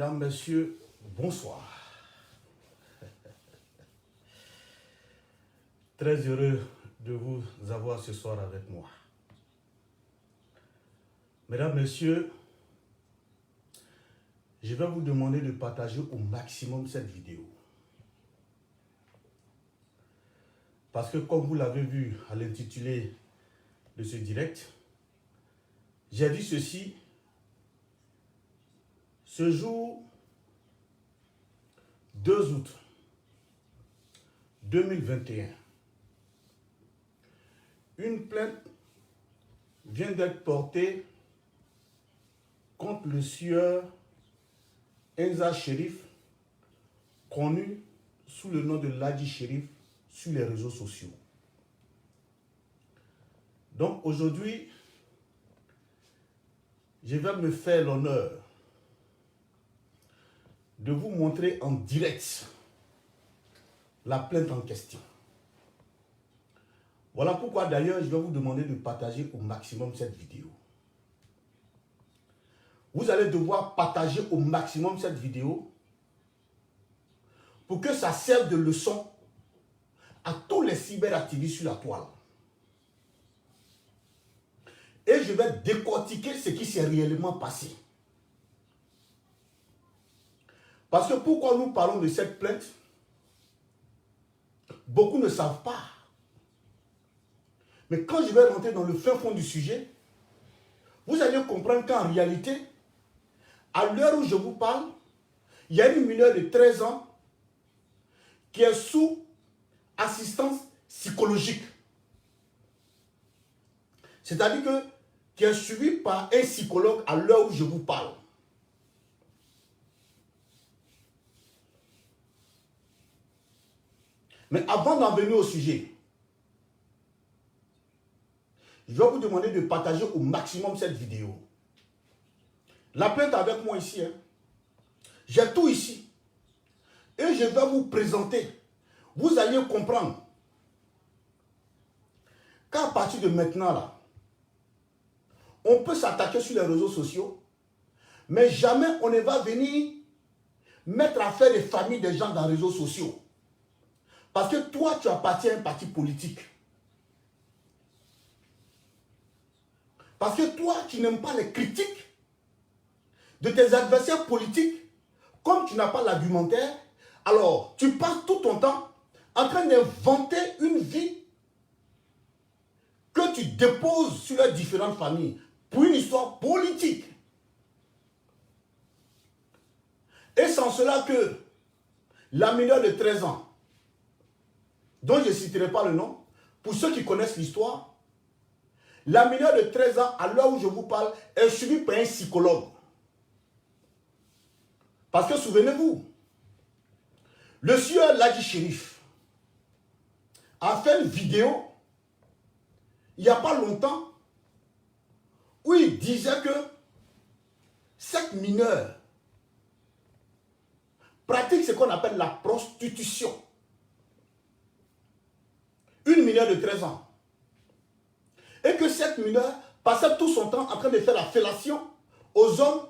Mesdames, Messieurs, bonsoir. Très heureux de vous avoir ce soir avec moi. Mesdames, Messieurs, je vais vous demander de partager au maximum cette vidéo. Parce que comme vous l'avez vu à l'intitulé de ce direct, j'ai dit ceci: ce jour 2 août 2021, une plainte vient d'être portée contre le sieur Enza Cherif, connu sous le nom de Ladji Cherif sur les réseaux sociaux. Donc aujourd'hui, je vais me faire l'honneur de vous montrer en direct la plainte en question. Voilà pourquoi d'ailleurs je vais vous demander de partager au maximum cette vidéo. Vous allez devoir partager au maximum cette vidéo pour que ça serve de leçon à tous les cyberactivistes sur la toile. Et je vais décortiquer ce qui s'est réellement passé. Parce que pourquoi nous parlons de cette plainte, beaucoup ne savent pas. Mais quand je vais rentrer dans le fin fond du sujet, vous allez comprendre qu'en réalité, à l'heure où je vous parle, il y a une mineure de 13 ans qui est sous assistance psychologique. C'est-à-dire que qui est suivie par un psychologue à l'heure où je vous parle. Mais avant d'en venir au sujet, je vais vous demander de partager au maximum cette vidéo. La plainte avec moi ici. J'ai tout ici. Et je vais vous présenter. Vous allez comprendre qu'à partir de maintenant, là, on peut s'attaquer sur les réseaux sociaux, mais jamais on ne va venir mettre à faire les familles des gens dans les réseaux sociaux. Parce que toi, tu appartiens à un parti politique. Parce que toi, tu n'aimes pas les critiques de tes adversaires politiques. Comme tu n'as pas l'argumentaire, alors tu passes tout ton temps en train d'inventer une vie que tu déposes sur les différentes familles pour une histoire politique. Et sans cela que la mineure de 13 ans, dont je ne citerai pas le nom, pour ceux qui connaissent l'histoire, la mineure de 13 ans, à l'heure où je vous parle, est suivie par un psychologue. Parce que souvenez-vous, le sieur Ladji Cherif a fait une vidéo il n'y a pas longtemps où il disait que cette mineure pratique ce qu'on appelle la prostitution. Une mineure de 13 ans. Et que cette mineure passait tout son temps en train de faire la fellation aux hommes.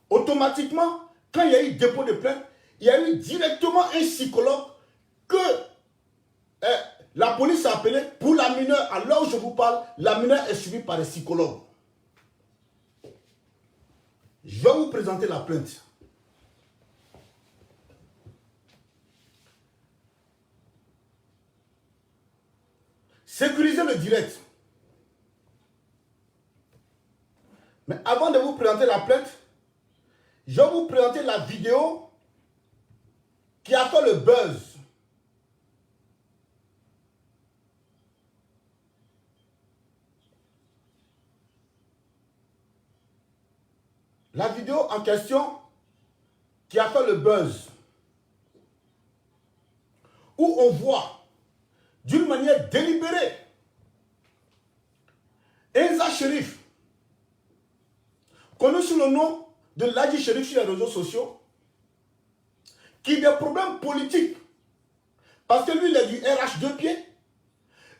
Automatiquement, quand il y a eu dépôt de plainte, il y a eu directement un psychologue que la police a appelé pour la mineure. À l'heure où je vous parle, la mineure est suivie par des psychologues. Je vais vous présenter la plainte. Sécurisez le direct. Mais avant de vous présenter la plainte, je vais vous présenter la vidéo qui a fait le buzz. La vidéo en question qui a fait le buzz. Où on voit d'une manière délibérée Enza Cherif, connu sous le nom de Ladji Cherif sur les réseaux sociaux, qui a des problèmes politiques. Parce que lui, il a du RH 2 pieds,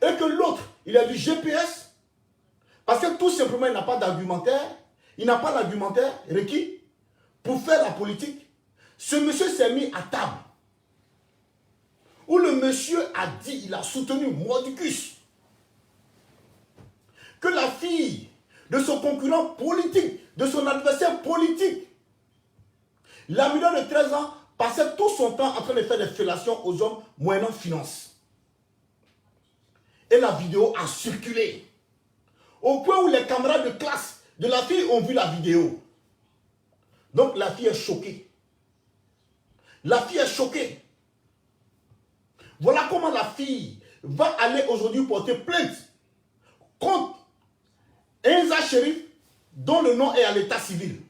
et que l'autre, il a du GPS, parce que tout simplement, il n'a pas d'argumentaire, il n'a pas l'argumentaire requis, pour faire la politique, ce monsieur s'est mis à table. Où le monsieur a dit, il a soutenu Mordicus, que la fille de son concurrent politique, de son adversaire politique, la mineure de 13 ans, passait tout son temps en train de faire des fellations aux hommes moyennant finance. Et la vidéo a circulé. Au point où les camarades de classe de la fille ont vu la vidéo. Donc la fille est choquée. La fille est choquée. Voilà comment la fille va aller aujourd'hui porter plainte contre Enza Cherif, dont le nom est à l'état civil.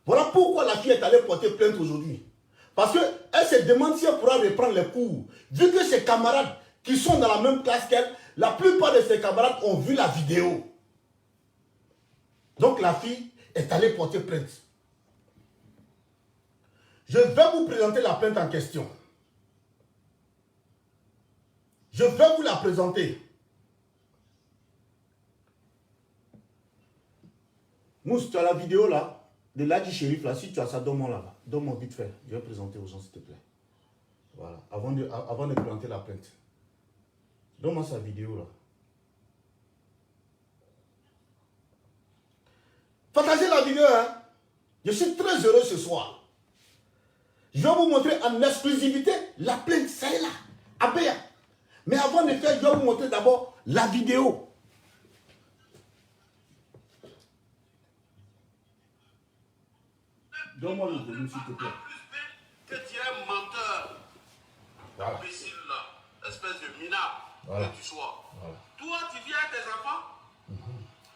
Voilà pourquoi la fille est allée porter plainte aujourd'hui. Parce qu'elle se demande si elle pourra reprendre les cours. Vu que ses camarades qui sont dans la même classe qu'elle, la plupart de ses camarades ont vu la vidéo. Donc la fille est allée porter plainte. Je vais vous présenter la plainte en question. Je vais vous la présenter. Mousse, tu as la vidéo là, de l'Adji Cherif là. Si tu as ça, donne-moi là-bas. Donne-moi vite fait. Je vais présenter aux gens, s'il te plaît. Voilà, avant de présenter la plainte. Donne-moi sa vidéo là. Partagez la vidéo, hein. Je suis très heureux ce soir. Je vais vous montrer en exclusivité la plainte, ça est là, à Béa. Mais avant de faire, je vais vous montrer d'abord la vidéo. Donne-moi le volume, s'il te plaît. Que dirait menteur, Voilà. imbécile là, espèce de minable, Voilà. que tu sois. Voilà. Toi, tu vis avec tes enfants.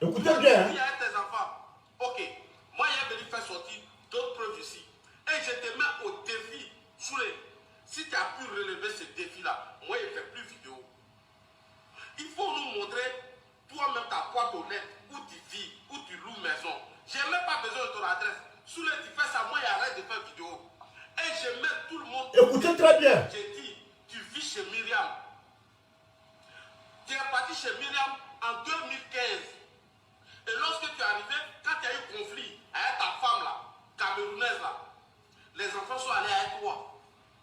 Écoutez Toi, bien. tu vis avec tes enfants. Ok, moi, il est venu faire sortir d'autres preuves ici. Et je te mets au défi, Soulé. Si tu as pu relever ce défi-là, moi, il ne fait plus vidéo. Il faut nous montrer toi-même ta boîte aux lettres, où tu vis, où tu loues maison. Je n'ai même pas besoin de ton adresse. Soulé, tu fais ça, moi, il arrête de faire vidéo. Et je mets tout le monde. Écoutez très bien. J'ai dit, tu vis chez Myriam. Tu es parti chez Myriam en 2015. Et lorsque tu es arrivé, quand il y a eu conflit avec ta femme là, camerounaise là, les enfants sont allés avec toi.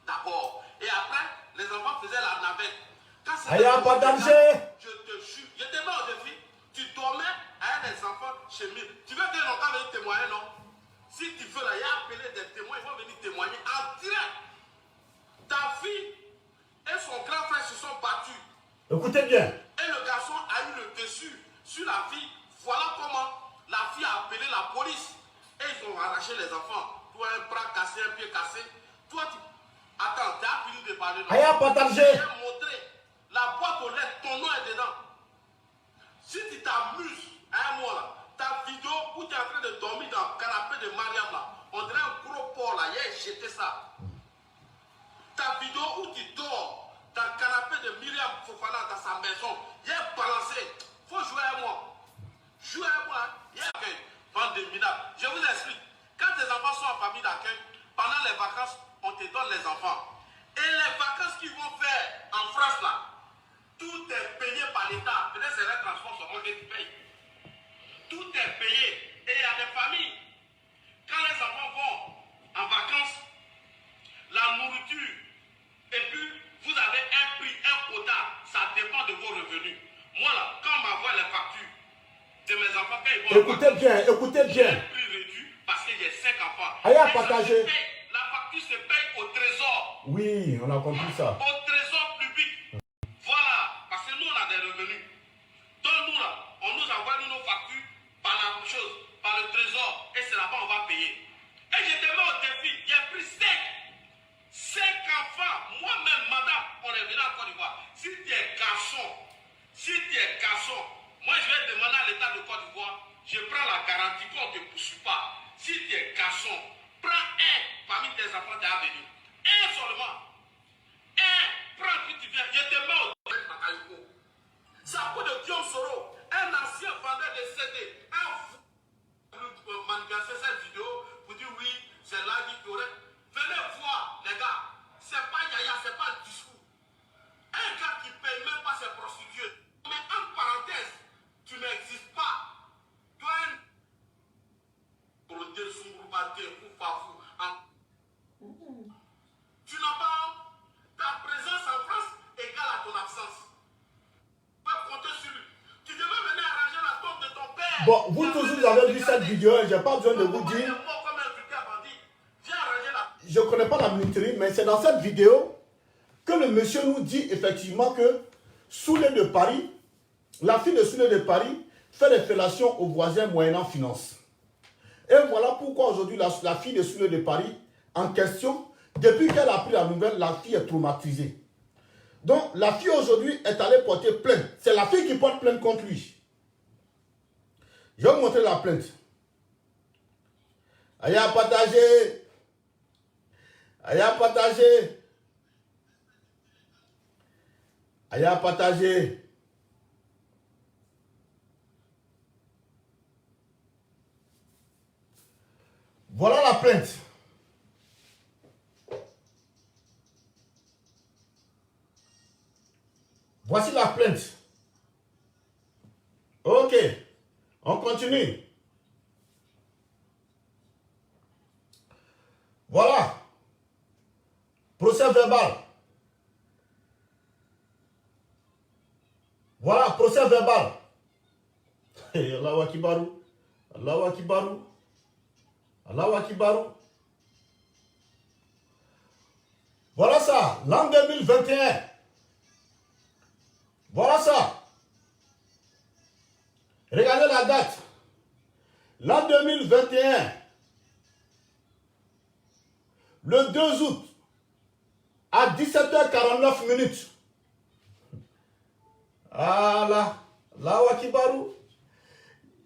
D'abord. Et après, les enfants faisaient la navette. Quand Il n'y a pas danger. je te jure, je te mets au défi, tu dormais avec les enfants chez Myriam. Tu veux qu'ils n'ont pas venir témoigner, non? Si tu veux là, il y a appelé des témoins, ils vont venir témoigner en direct. Ta fille et son grand frère se sont battus. Écoutez bien. Et le garçon a eu le dessus sur la fille. Voilà comment la fille a appelé la police. Et ils ont arraché les enfants. Toi, un bras cassé, un pied cassé. Toi, tu... Attends, tu as fini de parler. Il n'y a pas danger. Je vais montrer la boîte aux lettres, ton nom est dedans. Si tu t'amuses, à un mois là, ta vidéo où tu es en train de dormir dans le canapé de Mariam là, on dirait un gros porc là, il a jeté ça. Ta vidéo où tu dors dans le canapé de Myriam Fofana dans sa maison, il est balancé. Il faut jouer à moi. Jouer à moi, il y a accueil. Bande de minables. Je vous explique. Quand tes enfants sont en famille d'accueil, pendant les vacances, on te donne les enfants. Et les vacances qu'ils vont faire en France là, tout est payé par l'État. Peut-être c'est les transports seulement que tu payes. Tout est payé. Et il y a des familles. Quand les enfants vont en vacances, la nourriture, et puis vous avez un prix, un quota, ça dépend de vos revenus. Moi là, quand on m'envoie les factures de mes enfants, quand ils vont Écoutez bien, écoutez j'ai bien. un prix réduit parce que j'ai 5 enfants. Allez à Et ça partager. se paye. La facture se paye au trésor. Oui, on a compris ça. Au trésor public. Voilà, parce que nous on a des revenus. Donc nous là, on nous envoie nos factures par la chose, par le trésor, et c'est là-bas on va payer. Et je te mets au défi, j'ai pris 5 enfants, moi-même, madame, on est venu en Côte d'Ivoire. Si tu es garçon, moi je vais demander à l'État de Côte d'Ivoire, je prends la garantie qu'on ne te poursuit pas. Si tu es garçon, prends un parmi tes enfants qui est venu. Un seulement. Un, prends que tu viens, je te mets au défi. C'est à cause de Guillaume Soro, un ancien vendeur de CD, manifester cette vidéo pour dire oui, c'est la vie correcte. Venez voir, les gars, c'est pas Yaya, c'est pas le discours. Un gars qui ne paye même pas ses prostituées. Mais en parenthèse, tu n'existes pas. Toi, Bon, vous tous, vous avez vu cette vidéo, je n'ai pas besoin de vous dire. Je ne connais pas la minuterie, mais c'est dans cette vidéo que le monsieur nous dit effectivement que Soulé de Paris, la fille de Soulé de Paris, fait des fellations aux voisins moyennant finance. Et voilà pourquoi aujourd'hui la fille de Soulé de Paris, en question, depuis qu'elle a pris la nouvelle, la fille est traumatisée. Donc la fille aujourd'hui est allée porter plainte. C'est la fille qui porte plainte contre lui. Je vais vous montrer la plainte. Aïe à partager. Aïe à partager. Aïe à partager. Voilà la plainte. Voici la plainte. Ok. On continue. Voilà. Procès verbal. Voilà, procès verbal. Allahu Akibaru. Allahu Akibaru. Allahu Akibaru. Voilà ça, l'an 2021. Voilà ça. Regardez la date. L'an 2021. Le 2 août. À 17h49 minutes. Allah. Allahu Akibaru.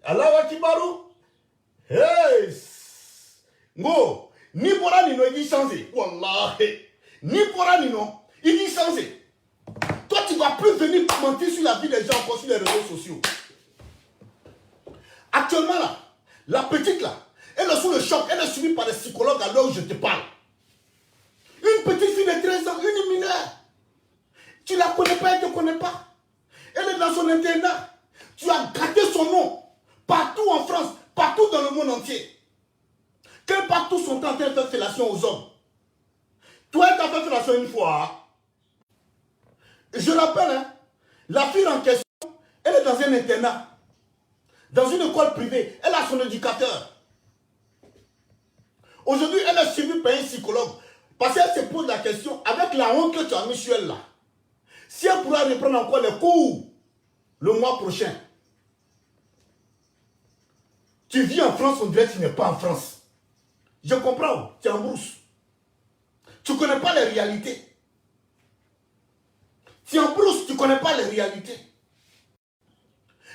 Allahu Akibaru. Hey. Ngo. Ni bora ni no, il dit changer. Wallahi. Ni bora ni no, il dit changer. Toi, tu ne vas plus venir mentir sur la vie des gens encore sur les réseaux sociaux. Actuellement, là, la petite, là, elle est sous le choc. Elle est suivie par des psychologues à l'heure où je te parle. Une petite fille de 13 ans, une mineure. Tu ne la connais pas, elle ne te connaît pas. Elle est dans son internat. Tu as gâté son nom. Partout en France, partout dans le monde entier. Qu'elle passe tout son temps en train de faire fellation aux hommes. Toi, elle t'a fait fellation une fois. Hein? Je rappelle, hein, la fille en question, elle est dans un internat. Dans une école privée. Elle a son éducateur. Aujourd'hui, elle est suivie par un psychologue. Parce qu'elle se pose la question, avec la honte que tu as mis sur elle là, si elle pourra reprendre encore les cours le mois prochain, tu vis en France, on dirait que tu n'es pas en France. Je comprends, tu es en brousse. Tu ne connais pas les réalités. Tu es en brousse, tu ne connais pas les réalités.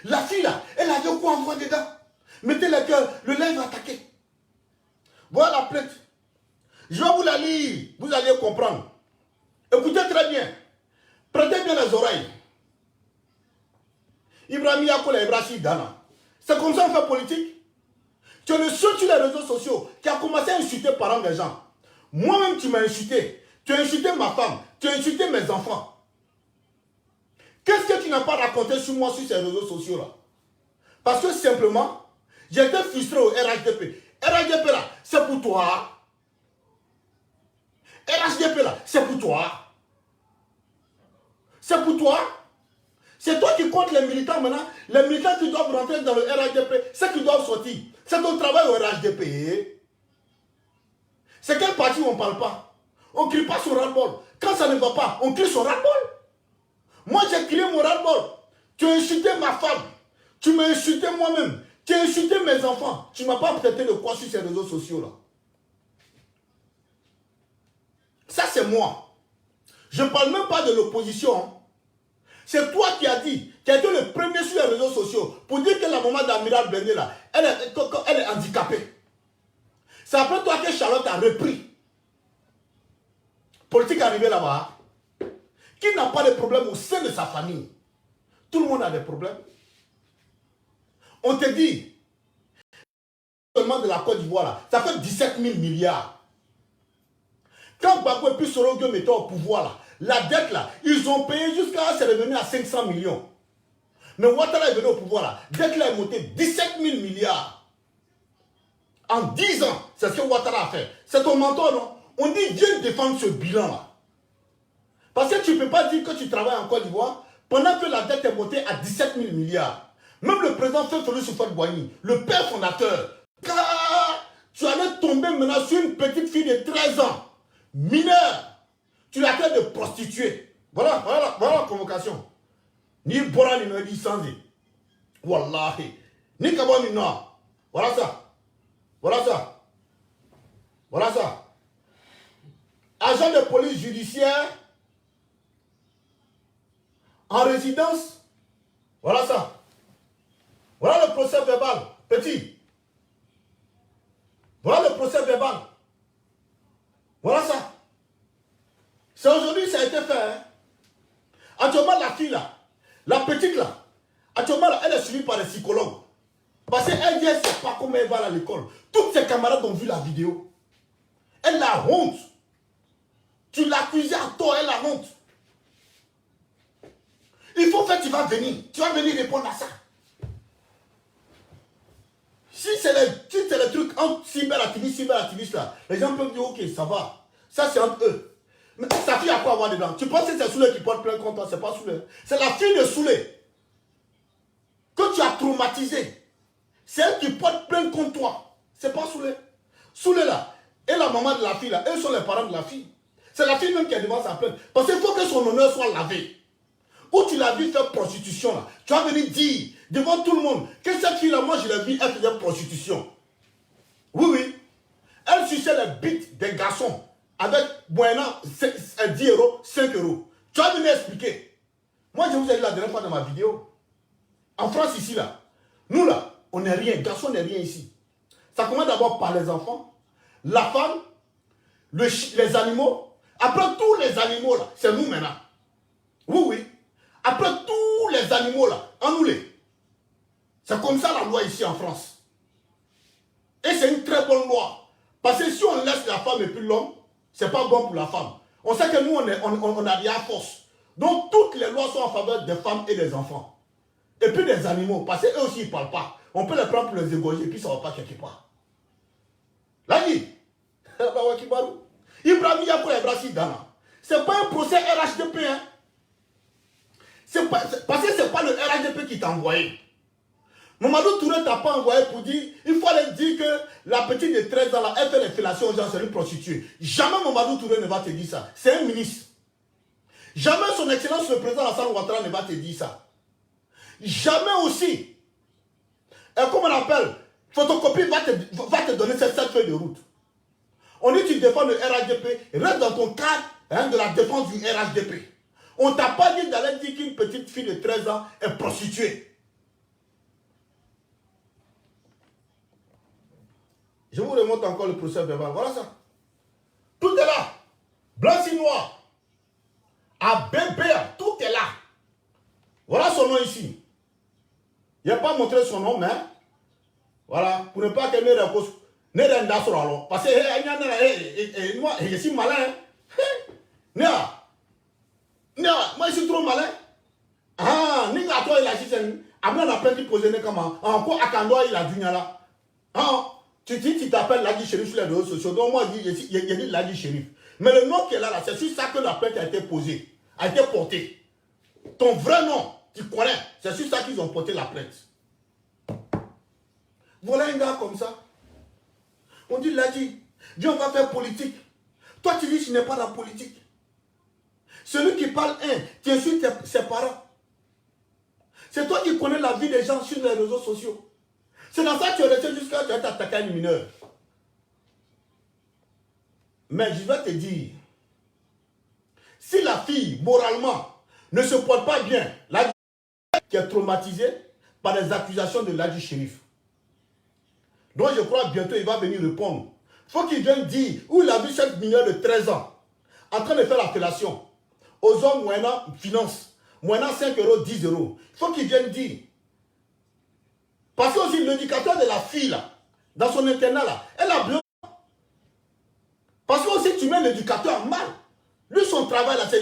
La fille là, elle avait quoi en voix dedans? Mettez le cœur, le lait va attaquer. Voilà la plainte. Je vais vous la lire, vous allez comprendre. Écoutez très bien. Prêtez bien les oreilles. Ibrahim Yakoula Ibrahim Dana. C'est comme ça qu'on fait politique. Tu es le seul sur les réseaux sociaux qui a commencé à insulter parents des gens. Moi-même, tu m'as insulté. Tu as insulté ma femme. Tu as insulté mes enfants. Qu'est-ce que tu n'as pas raconté sur moi sur ces réseaux sociaux-là? Parce que simplement, j'étais frustré au RHDP. RHDP là, c'est pour toi. RHDP là, c'est pour toi. C'est pour toi. C'est toi qui comptes les militants maintenant. Les militants qui doivent rentrer dans le RHDP, c'est qui doivent sortir. C'est ton travail au RHDP. C'est quel parti où on ne parle pas? On ne crie pas son ras-le-bol. Quand ça ne va pas, on crie son ras-le-bol. Moi, j'ai crié mon ras-le-bol. Tu as insulté ma femme. Tu m'as insulté moi-même. Tu as insulté mes enfants. Tu ne m'as pas prêté de quoi sur ces réseaux sociaux-là. Ça, c'est moi. Je ne parle même pas de l'opposition. C'est toi qui as dit, qui a été le premier sur les réseaux sociaux pour dire que la maman d'Amiral Bené, là, elle est handicapée. C'est après toi que Charlotte a repris. Politique arrivée là-bas. Qui n'a pas de problème au sein de sa famille? Tout le monde a des problèmes. On te dit, seulement de la Côte d'Ivoire, là, ça fait 17 000 milliards. Quand Gbagbo et puis Sorogio mettaient au pouvoir, là, la dette, là, ils ont payé jusqu'à, c'est revenu à 500 millions. Mais Ouattara est venu au pouvoir, là, la dette là est montée 17 000 milliards. En 10 ans, c'est ce que Ouattara a fait. C'est ton mentor, non? On dit, viens défendre ce bilan-là. Parce que tu ne peux pas dire que tu travailles en Côte d'Ivoire pendant que la dette est montée à 17 000 milliards. Même le président Félix Houphouët-Boigny, le père fondateur, car tu allais tomber maintenant sur une petite fille de 13 ans, mineure, tu la traites de prostituée. Voilà la convocation. Ni Bora ni Nodi Sanzi. Wallahi. Ni Kabo ni non. Voilà ça. Voilà ça. Voilà ça. Agent de police judiciaire en résidence. Voilà ça. Voilà le procès verbal. Petit. Voilà le procès verbal. Voilà ça. C'est aujourd'hui ça a été fait. Hein? Actuellement, la fille là, la petite là, actuellement, là, elle est suivie par les psychologues. Parce qu'elle dit, elle ne sait pas comment elle va à l'école. Toutes ses camarades ont vu la vidéo. Elle a honte. Tu l'accusais à tort, elle a honte. Il faut faire, tu vas venir répondre à ça. Si c'est les trucs entre cyberactivistes là, les gens peuvent dire, ok, ça va. Ça, c'est entre eux. Mais sa fille a quoi avoir dedans? Tu penses que c'est Soulé qui porte plainte contre toi? C'est pas Soulé. C'est la fille de Soulé que tu as traumatisée. C'est elle qui porte plainte contre toi. C'est pas Soulé. Soulé là, et la maman de la fille là, eux sont les parents de la fille. C'est la fille même qui a devant sa plainte. Parce qu'il faut que son honneur soit lavé. Où tu l'as vu faire prostitution là, tu vas venir dire devant tout le monde que cette fille là, moi je l'ai vu, elle faisait prostitution. Oui, oui. Elle suçait les bites des garçons avec moyennant 10 euros, 5 euros. Tu vas venir expliquer. Moi je vous ai dit la dernière fois dans ma vidéo. En France ici là, nous là, on n'est rien, garçon n'est rien ici. Ça commence d'abord par les enfants, la femme, les animaux. Après tous les animaux là, c'est nous maintenant. Oui, oui. Après tous les animaux là, en nous les. C'est comme ça la loi ici en France. Et c'est une très bonne loi. Parce que si on laisse la femme et puis l'homme, c'est pas bon pour la femme. On sait que nous on a rien à force. Donc toutes les lois sont en faveur des femmes et des enfants. Et puis des animaux. Parce qu'eux aussi ils ne parlent pas. On peut les prendre pour les égorger et puis ça ne va pas quelque part. Là, il dit, Ibrahim Yakou et Brassi Dana. C'est pas un procès RHDP. Hein. Parce que ce n'est pas le RHDP qui t'a envoyé. Mamadou Touré t'a pas envoyé pour dire, il faut aller dire que la petite de 13 ans, là, elle fait les fellations aux gens, c'est une prostituée. Jamais Mamadou Touré ne va te dire ça. C'est un ministre. Jamais son excellence le président Alassane Ouattara ne va te dire ça. Jamais aussi. Et comme on appelle, photocopie va te donner cette feuille de route. On dit tu défends le RHDP, reste dans ton cadre de la défense du RHDP. On ne t'a pas dit d'aller dire qu'une petite fille de 13 ans est prostituée. Je vous remonte encore le procès verbal. Voilà ça. Tout est là. Blanc si noir. À bébé, tout est là. Voilà son nom ici. Il n'a pas montré son nom, mais voilà, pour ne pas que ne rende sur alors. Parce que moi, je suis malin. Moi, je suis trop malin. Ah, ni à toi, il a dit, après la peine de poser les comment. Encore, à Kando, il a dit, là. Ah, tu t'appelles Ladi Chérif sur les réseaux sociaux. Donc, moi, il y a dit Ladi Chérif. Mais le nom qui est là, c'est sur ça que la plainte a été posée, a été portée. Ton vrai nom, tu connais, c'est sur ça qu'ils ont porté la plainte. Voilà un gars comme ça. On dit Ladi, viens, on va faire politique. Toi, tu dis, tu n'es pas dans la politique. Celui qui parle tu insultes ses parents. C'est toi qui connais la vie des gens sur les réseaux sociaux. C'est dans ça que tu es resté jusqu'à tu as attaqué un mineur. Mais je vais te dire, si la fille, moralement, ne se porte pas bien, la qui est traumatisée par les accusations de Ladi Chérif. Donc je crois bientôt il va venir répondre. Il faut qu'il vienne dire où il a vu cette mineure de 13 ans en train de faire l'appellation aux hommes moyennant finance, moyennant 5 euros, 10 euros. Il faut qu'il vienne dire. Parce que aussi l'éducateur de la fille là, dans son internat là, elle a bleu. Parce que aussi tu mets l'éducateur mal. Lui son travail là, c'est